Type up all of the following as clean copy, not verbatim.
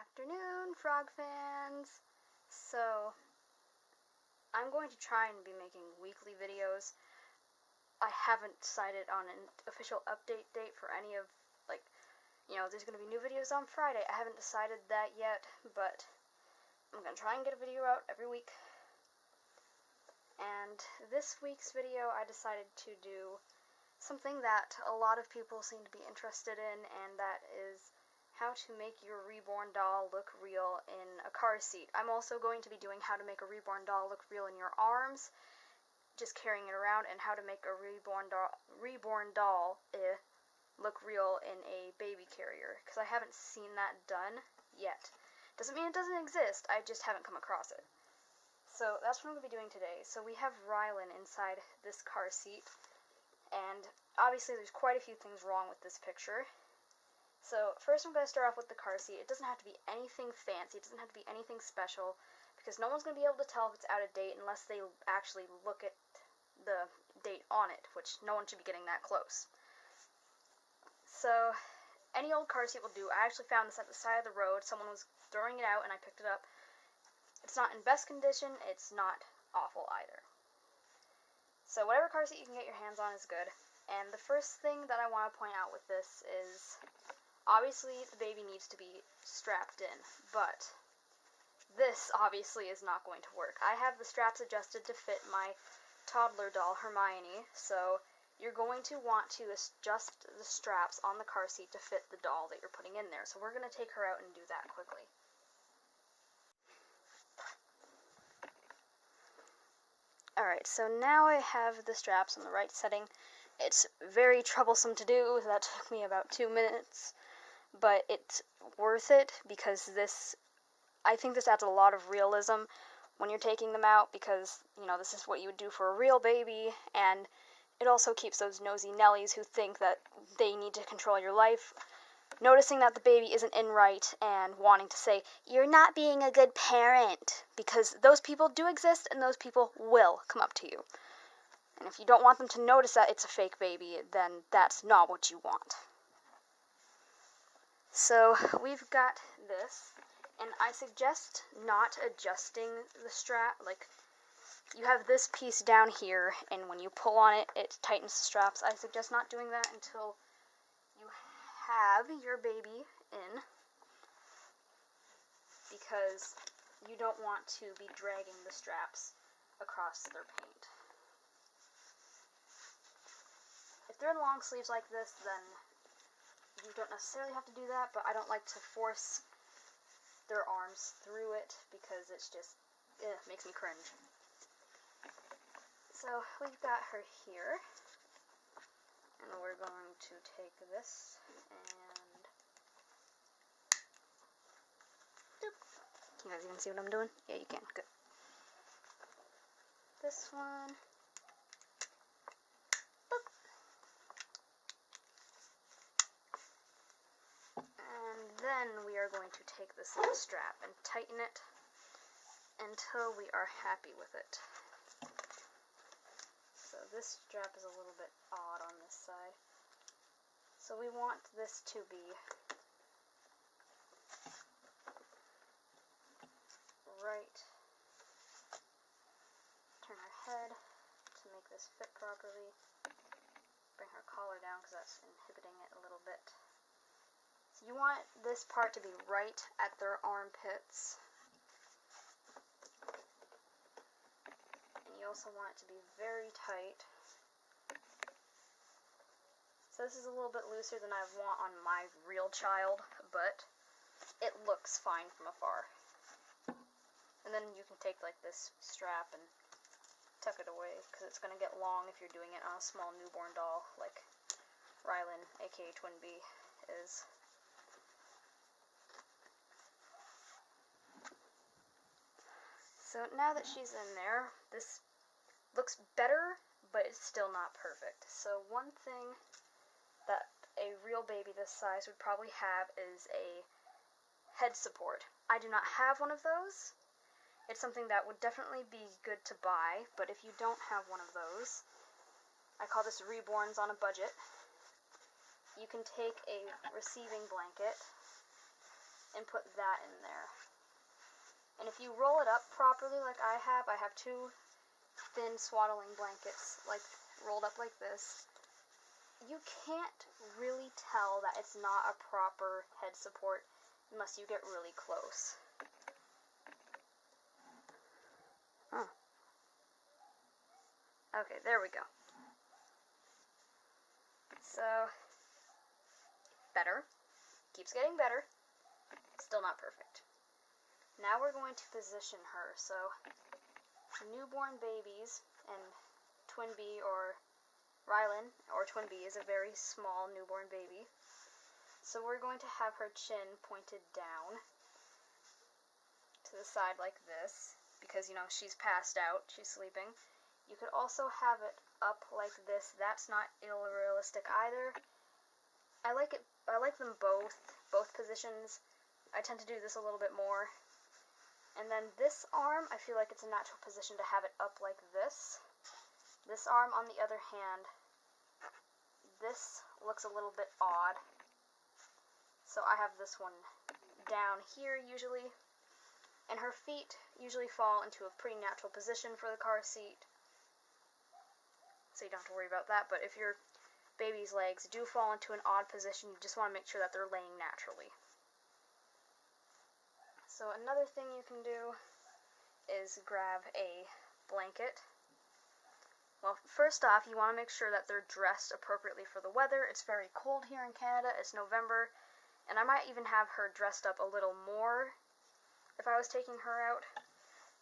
afternoon, frog fans! So, I'm going to try and be making weekly videos. I haven't decided on an official update date for any of, there's going to be new videos on Friday. I haven't decided that yet, but I'm going to try and get a video out every week. And this week's video, I decided to do something that a lot of people seem to be interested in, and that is how to make your reborn doll look real in a car seat. I'm also going to be doing how to make a reborn doll look real in your arms, just carrying it around, and how to make a reborn doll look real in a baby carrier, because I haven't seen that done yet. Doesn't mean it doesn't exist, I just haven't come across it. So that's what I'm going to be doing today. So we have Rylan inside this car seat, and obviously there's quite a few things wrong with this picture. So first I'm going to start off with the car seat. It doesn't have to be anything fancy, it doesn't have to be anything special, because no one's going to be able to tell if it's out of date unless they actually look at the date on it, which no one should be getting that close. So any old car seat will do. I actually found this at the side of the road. Someone was throwing it out and I picked it up. It's not in best condition, it's not awful either. So whatever car seat you can get your hands on is good. And the first thing that I want to point out with this is, obviously the baby needs to be strapped in, but this obviously is not going to work. I have the straps adjusted to fit my toddler doll, Hermione, so you're going to want to adjust the straps on the car seat to fit the doll that you're putting in there. So we're going to take her out and do that quickly. Alright, so now I have the straps in the right setting. It's very troublesome to do. That took me about 2 minutes, but it's worth it because I think this adds a lot of realism when you're taking them out, because, this is what you would do for a real baby, and it also keeps those nosy Nellies who think that they need to control your life noticing that the baby isn't in right and wanting to say, "You're not being a good parent," because those people do exist and those people will come up to you. And if you don't want them to notice that it's a fake baby, then that's not what you want. So we've got this, and I suggest not adjusting the strap. You have this piece down here, and when you pull on it, it tightens the straps. I suggest not doing that until you have your baby in, because you don't want to be dragging the straps across their paint. If they're in long sleeves like this, then you don't necessarily have to do that, but I don't like to force their arms through it because it's just, makes me cringe. So we've got her here, and we're going to take this and doop. You guys even see what I'm doing? Yeah, you can. Good. This one. Boop. And then we are going to take this little strap and tighten it until we are happy with it. So this strap is a little bit odd on this side. So we want this to be right. Turn her head to make this fit properly. Bring her collar down because that's inhibiting it a little bit. So you want this part to be right at their armpits. You also want it to be very tight. So this is a little bit looser than I want on my real child, but it looks fine from afar. And then you can take this strap and tuck it away, because it's going to get long if you're doing it on a small newborn doll like Rylan, aka Twin B, is. So now that she's in there, this looks better, but it's still not perfect. So one thing that a real baby this size would probably have is a head support. I do not have one of those. It's something that would definitely be good to buy, but if you don't have one of those, I call this reborns on a budget. You can take a receiving blanket and put that in there. And if you roll it up properly like I have 2 thin swaddling blankets like rolled up like this, you can't really tell that it's not a proper head support unless you get really close. Huh. Okay, there we go. So, better. Keeps getting better. Still not perfect. Now we're going to position her. So, newborn babies, and Twin B or Rylan, or Twin B, is a very small newborn baby. So we're going to have her chin pointed down to the side like this, because, you know, she's passed out, she's sleeping. You could also have it up like this. That's not unrealistic either. I like them both positions. I tend to do this a little bit more. And then this arm, I feel like it's a natural position to have it up like this. This arm, on the other hand, this looks a little bit odd. So I have this one down here usually. And her feet usually fall into a pretty natural position for the car seat. So you don't have to worry about that. But if your baby's legs do fall into an odd position, you just want to make sure that they're laying naturally. So another thing you can do is grab a blanket. Well, first off, you want to make sure that they're dressed appropriately for the weather. It's very cold here in Canada. It's November. And I might even have her dressed up a little more if I was taking her out.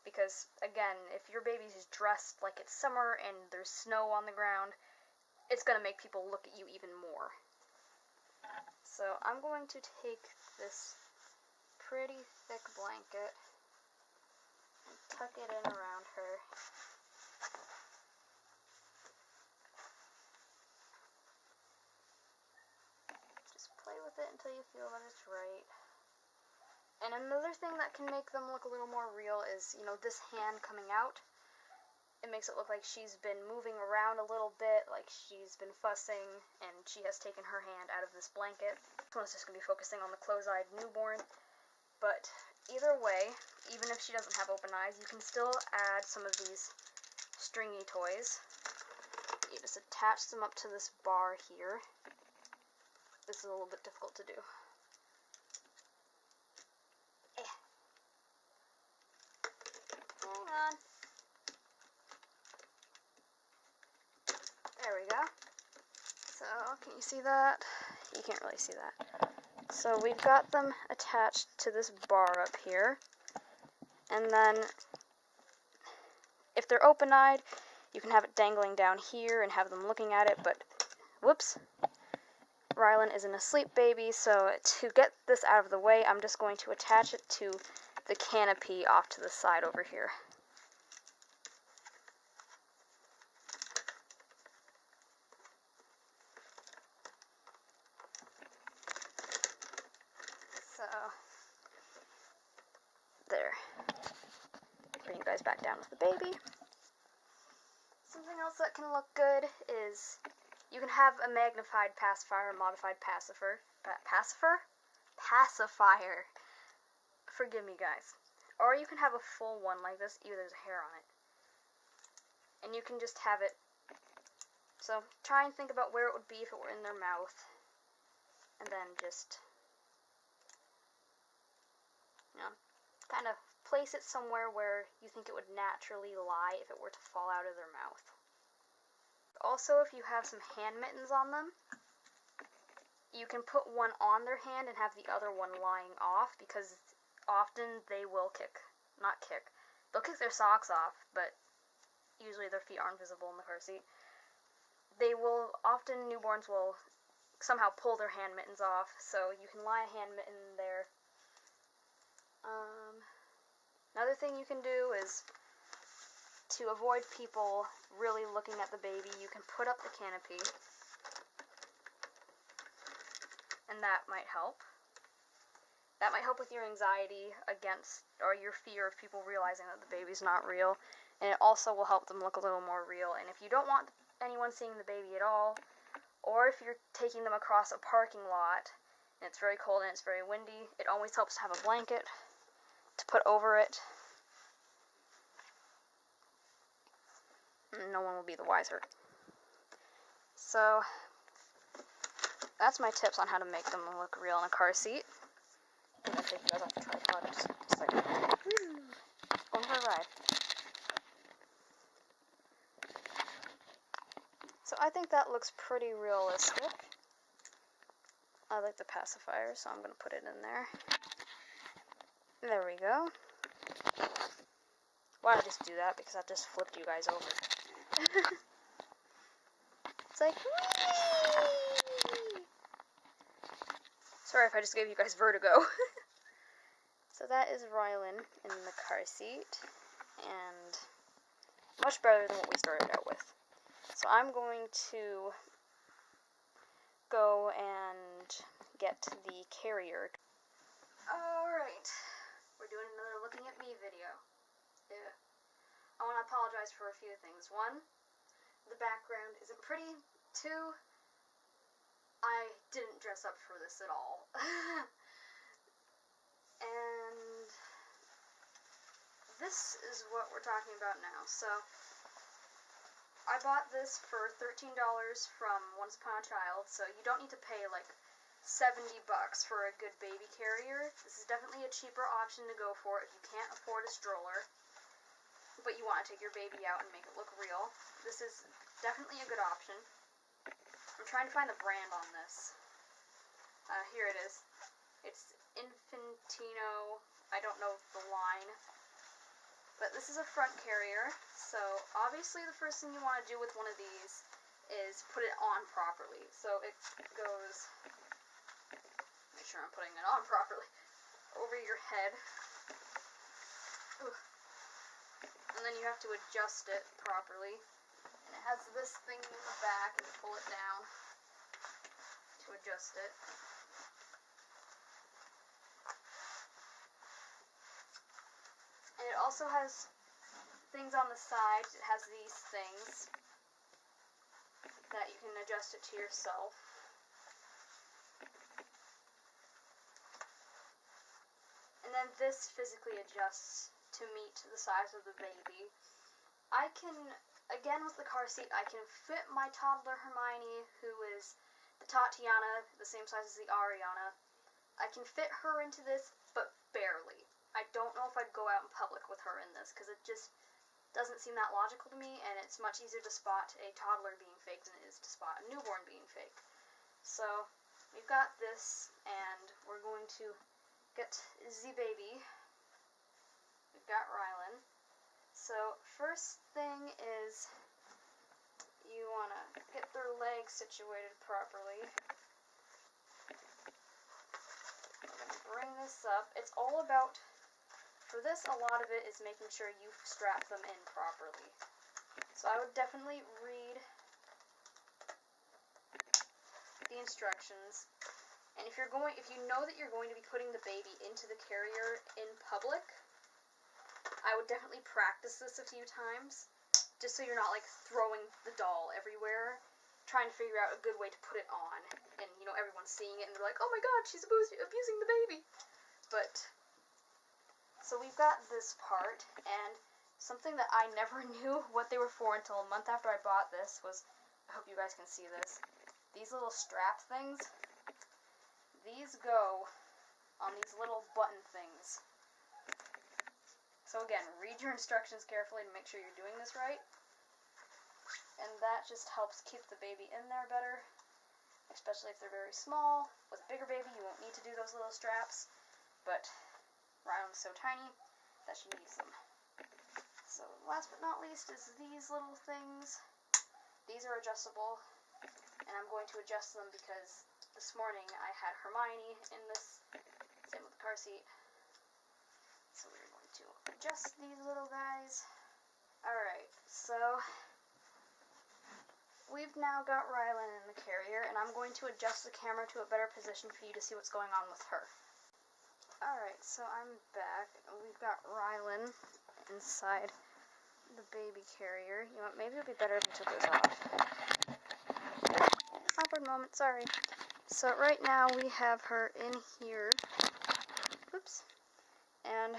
Because, again, if your baby's dressed like it's summer and there's snow on the ground, it's going to make people look at you even more. So I'm going to take this pretty thick blanket and tuck it in around her. Just play with it until you feel that it's right. And another thing that can make them look a little more real is, you know, this hand coming out. It makes it look like she's been moving around a little bit, like she's been fussing, and she has taken her hand out of this blanket. This one's just going to be focusing on the close-eyed newborn. But either way, even if she doesn't have open eyes, you can still add some of these stringy toys. You just attach them up to this bar here. This is a little bit difficult to do. Hang on. There we go. So, can you see that? You can't really see that. So we've got them attached to this bar up here. And then, if they're open-eyed, you can have it dangling down here and have them looking at it, but, whoops. Rylan is an asleep baby, so to get this out of the way, I'm just going to attach it to the canopy off to the side over here. So, there. Bring you guys back down with the baby. Something else that can look good is you can have a magnified pacifier, modified pacifier. Pacifier. Forgive me, guys. Or you can have a full one like this. Ew, there's hair on it. And you can just have it. So try and think about where it would be if it were in their mouth. And then just, you know, kind of place it somewhere where you think it would naturally lie if it were to fall out of their mouth. Also, if you have some hand mittens on them, you can put one on their hand and have the other one lying off, because often they will they'll kick their socks off, but usually their feet aren't visible in the car seat. Newborns will somehow pull their hand mittens off, so you can lie a hand mitten there. Another thing you can do is, to avoid people really looking at the baby, you can put up the canopy, and that might help. That might help with your anxiety or your fear of people realizing that the baby's not real, and it also will help them look a little more real. And if you don't want anyone seeing the baby at all, or if you're taking them across a parking lot and it's very cold and it's very windy, it always helps to have a blanket to put over it. No one will be the wiser. So, that's my tips on how to make them look real in a car seat. I'm going to take you guys off the tripod just a second. Going for a ride. So I think that looks pretty realistic. I like the pacifier, so I'm going to put it in there. There we go. Why did I just do that? Because I just flipped you guys over. It's like, whee! Sorry if I just gave you guys vertigo. So that is Rylan in the car seat, and much better than what we started out with. So I'm going to go and get the carrier. Alright, we're doing another looking at me video. Yeah. I want to apologize for a few things. One, the background isn't pretty. Two, I didn't dress up for this at all. And this is what we're talking about now. So, I bought this for $13 from Once Upon a Child, so you don't need to pay like $70 for a good baby carrier. This is definitely a cheaper option to go for if you can't afford a stroller, but you want to take your baby out and make it look real. This is definitely a good option. I'm trying to find the brand on this. Here it is. It's Infantino. I don't know the line. But this is a front carrier, so obviously the first thing you want to do with one of these is put it on properly. So it goes, make sure I'm putting it on properly, over your head. Ooh. And then you have to adjust it properly. And it has this thing in the back, and you pull it down to adjust it. And it also has things on the sides. It has these things that you can adjust it to yourself. And then this physically adjusts to meet the size of the baby. I can, again with the car seat, I can fit my toddler Hermione, who is the Tatiana, the same size as the Ariana. I can fit her into this, but barely. I don't know if I'd go out in public with her in this, because it just doesn't seem that logical to me, and it's much easier to spot a toddler being fake than it is to spot a newborn being fake. So, we've got this, and we're going to get the baby. We've got Rylan. So, first thing is, you want to get their legs situated properly. We're going to bring this up. It's all about... For this, a lot of it is making sure you strap them in properly. So I would definitely read the instructions. And if you know that you're going to be putting the baby into the carrier in public, I would definitely practice this a few times, just so you're not like throwing the doll everywhere, trying to figure out a good way to put it on, and everyone's seeing it and they're like, oh my god, she's abusing the baby. But so we've got this part, and something that I never knew what they were for until a month after I bought this was, I hope you guys can see this, these little strap things, these go on these little button things. So again, read your instructions carefully to make sure you're doing this right, and that just helps keep the baby in there better, especially if they're very small. With a bigger baby, you won't need to do those little straps, but Rylan's so tiny that she needs them. So last but not least is these little things. These are adjustable, and I'm going to adjust them because this morning I had Hermione in this, same with the car seat. So we're going to adjust these little guys. Alright, so we've now got Rylan in the carrier, and I'm going to adjust the camera to a better position for you to see what's going on with her. Alright, so I'm back, and we've got Rylan inside the baby carrier. You know what, maybe it would be better if we took this off. Awkward moment, sorry. So right now we have her in here. Oops. And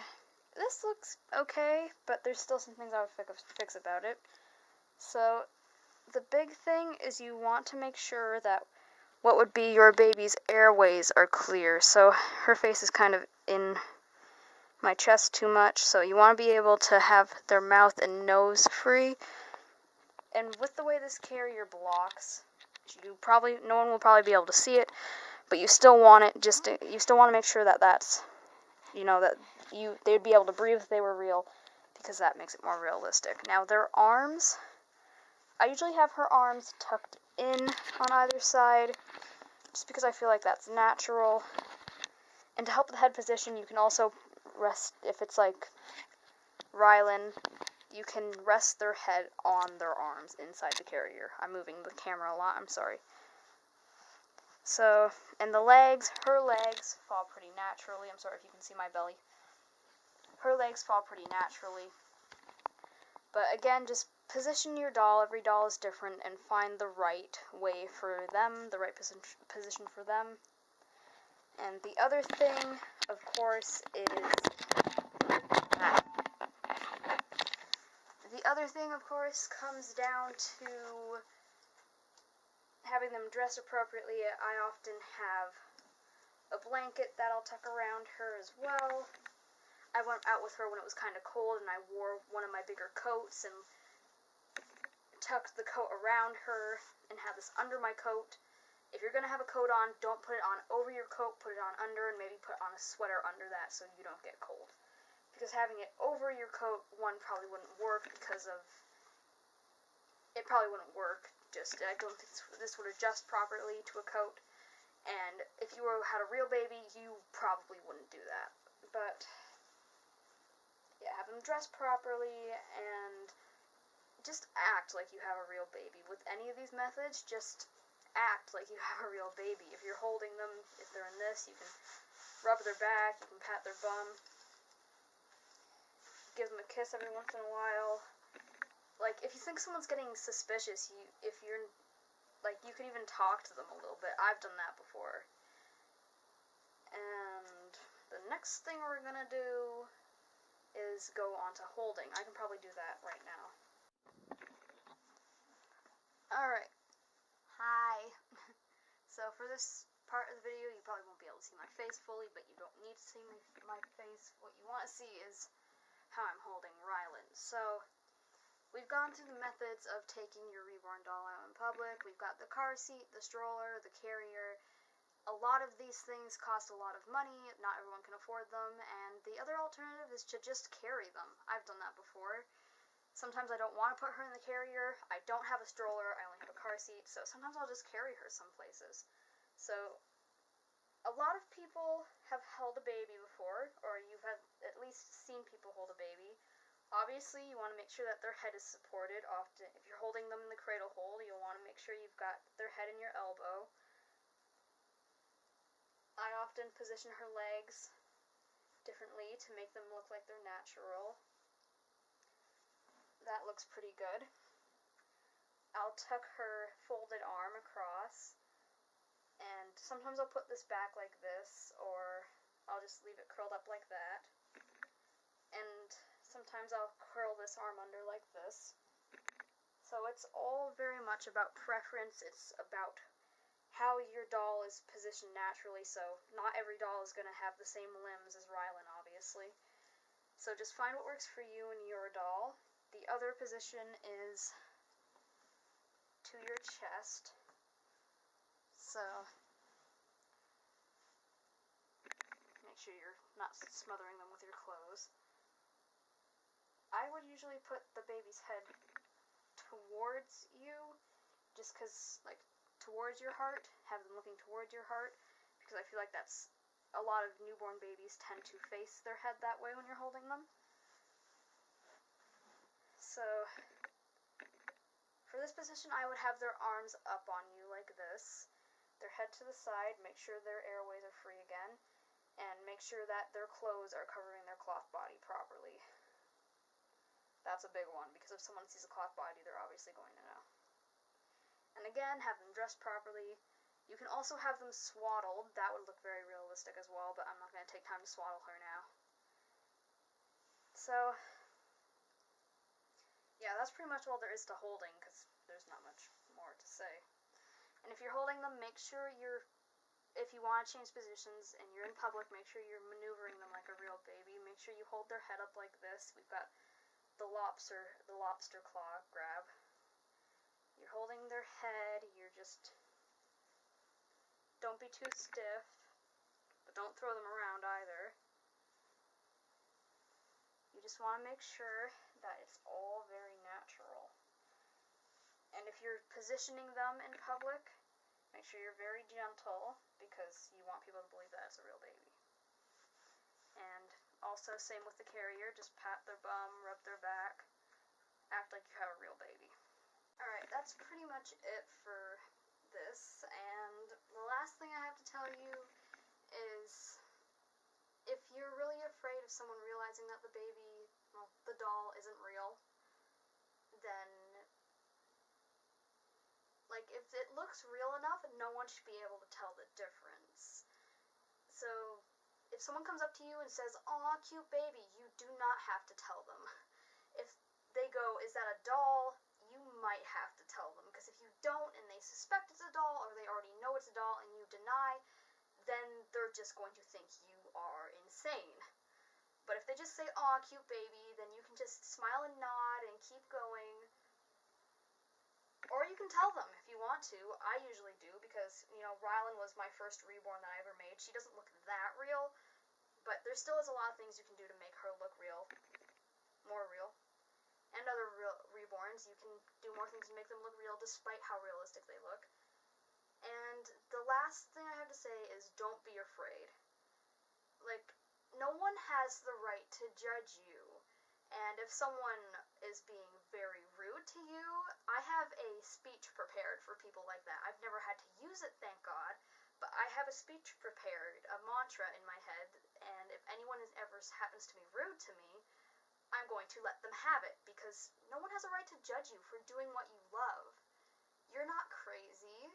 this looks okay, but there's still some things I would fix about it. So the big thing is you want to make sure that what would be your baby's airways are clear. So her face is kind of in my chest too much, so you want to be able to have their mouth and nose free. And with the way this carrier blocks, no one will probably be able to see it, but you still want it you still want to make sure that that's, that they'd be able to breathe if they were real, because that makes it more realistic. Now their arms, I usually have her arms tucked in on either side, just because I feel like that's natural. And to help with the head position, you can also rest, if it's like Rylan, you can rest their head on their arms inside the carrier. I'm moving the camera a lot, I'm sorry. So, and her legs fall pretty naturally. I'm sorry if you can see my belly. Her legs fall pretty naturally. But again, just position your doll. Every doll is different, and find the right way for them, the right position for them. And the other thing, of course, comes down to having them dressed appropriately. I often have a blanket that I'll tuck around her as well. I went out with her when it was kind of cold, and I wore one of my bigger coats and tucked the coat around her and had this under my coat. If you're going to have a coat on, don't put it on over your coat, put it on under, and maybe put on a sweater under that so you don't get cold. Because having it over your coat, one, probably wouldn't work it probably wouldn't work. I don't think this would adjust properly to a coat. And if you had a real baby, you probably wouldn't do that. But yeah, have them dressed properly and just act like you have a real baby. With any of these methods, just act like you have a real baby. If you're holding them, if they're in this, you can rub their back, you can pat their bum, give them a kiss every once in a while. Like, if you think someone's getting suspicious, you can even talk to them a little bit. I've done that before. And the next thing we're gonna do is go on to holding. I can probably do that right now. Alright. Hi. So for this part of the video, you probably won't be able to see my face fully, but you don't need to see my face. What you want to see is how I'm holding Rylan. So we've gone through the methods of taking your reborn doll out in public. We've got the car seat, the stroller, the carrier. A lot of these things cost a lot of money. Not everyone can afford them. And the other alternative is to just carry them. I've done that before. Sometimes I don't want to put her in the carrier. I don't have a stroller. I only have a car seat. So sometimes I'll just carry her some places. So a lot of people have held a baby before, or you've at least seen people hold a baby. Obviously, you want to make sure that their head is supported. Often, if you're holding them in the cradle hold, you'll want to make sure you've got their head in your elbow. I often position her legs differently to make them look like they're natural. That looks pretty good. I'll tuck her folded arm across, and sometimes I'll put this back like this, or I'll just leave it curled up like that. And sometimes I'll curl this arm under like this. So it's all very much about preference. It's about how your doll is positioned naturally. So not every doll is going to have the same limbs as Rylan, obviously. So just find what works for you and your doll. The other position is to your chest. So make sure you're not smothering them with your clothes. I would usually put the baby's head towards you, just because, towards your heart, have them looking towards your heart, because I feel like that's, a lot of newborn babies tend to face their head that way when you're holding them. So, for this position, I would have their arms up on you like this, their head to the side, make sure their airways are free again, and make sure that their clothes are covering their cloth body properly. That's a big one, because if someone sees a cloth body, they're obviously going to know. And again, have them dressed properly. You can also have them swaddled. That would look very realistic as well, but I'm not going to take time to swaddle her now. So, yeah, that's pretty much all there is to holding, because there's not much more to say. And if you're holding them, make sure if you want to change positions and you're in public, make sure you're maneuvering them like a real baby. Make sure you hold their head up like this. We've got the lobster claw grab. You're holding their head, don't be too stiff, but don't throw them around either. You just want to make sure that it's all very natural. And if you're positioning them in public, make sure you're very gentle, because you want people to believe that it's a real baby. And also, same with the carrier, just pat their bum, rub their back, act like you have a real baby. Alright, that's pretty much it for this, and the last thing I have to tell you is, if you're really afraid of someone realizing that the doll isn't real, then, like, if it looks real enough, no one should be able to tell the difference. So, if someone comes up to you and says, "Aw, cute baby," you do not have to tell them. If they go, "Is that a doll?" you might have to tell them, because if you don't and they suspect it's a doll, or they already know it's a doll and you deny, then they're just going to think you are insane. But if they just say, "Aw, cute baby," then you can just smile and nod and keep going. Or you can tell them if you want to. I usually do, because, Rylan was my first reborn that I ever made. She doesn't look that real, but there still is a lot of things you can do to make her look real. More real. And other reborns, you can do more things to make them look real, despite how realistic they look. And the last thing I have to say is, don't be afraid. Like, no one has the right to judge you. And if someone is being very rude to you, I have a speech prepared for people like that. I've never had to use it, thank God, but I have a speech prepared, a mantra in my head, and if anyone ever happens to be rude to me, I'm going to let them have it, because no one has a right to judge you for doing what you love. You're not crazy.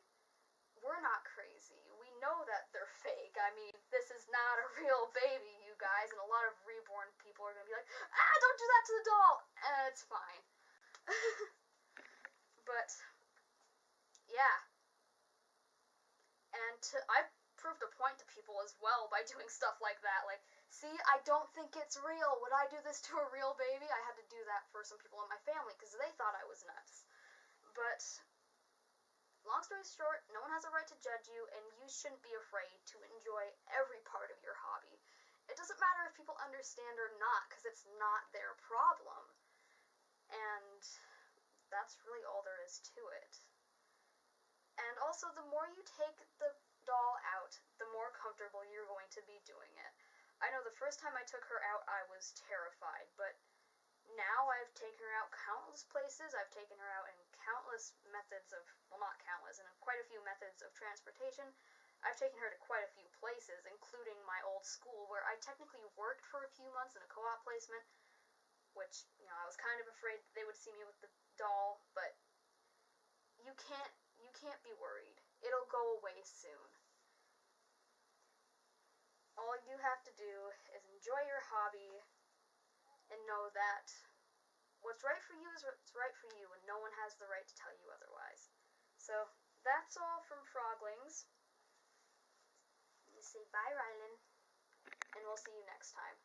We're not crazy. We know that they're fake. I mean, this is not a real baby, you guys, and a lot of reborn people are going to be like, don't do that to the doll! And it's fine. But, yeah. And I've proved a point to people as well by doing stuff like that. Like, see, I don't think it's real. Would I do this to a real baby? I had to do that for some people in my family, because they thought I was nuts. But long story short, no one has a right to judge you, and you shouldn't be afraid to enjoy every part of your hobby. It doesn't matter if people understand or not, because it's not their problem. And that's really all there is to it. And also, the more you take the doll out, the more comfortable you're going to be doing it. I know the first time I took her out, I was terrified, but now I've taken her out countless places. I've taken her out in countless methods of, well, not countless, in quite a few methods of transportation. I've taken her to quite a few places, including my old school, where I technically worked for a few months in a co-op placement, which, I was kind of afraid they would see me with the doll, but you can't be worried. It'll go away soon. All you have to do is enjoy your hobby, and know that what's right for you is what's right for you, and no one has the right to tell you otherwise. So, that's all from Froglings. You say bye, Rylan, and we'll see you next time.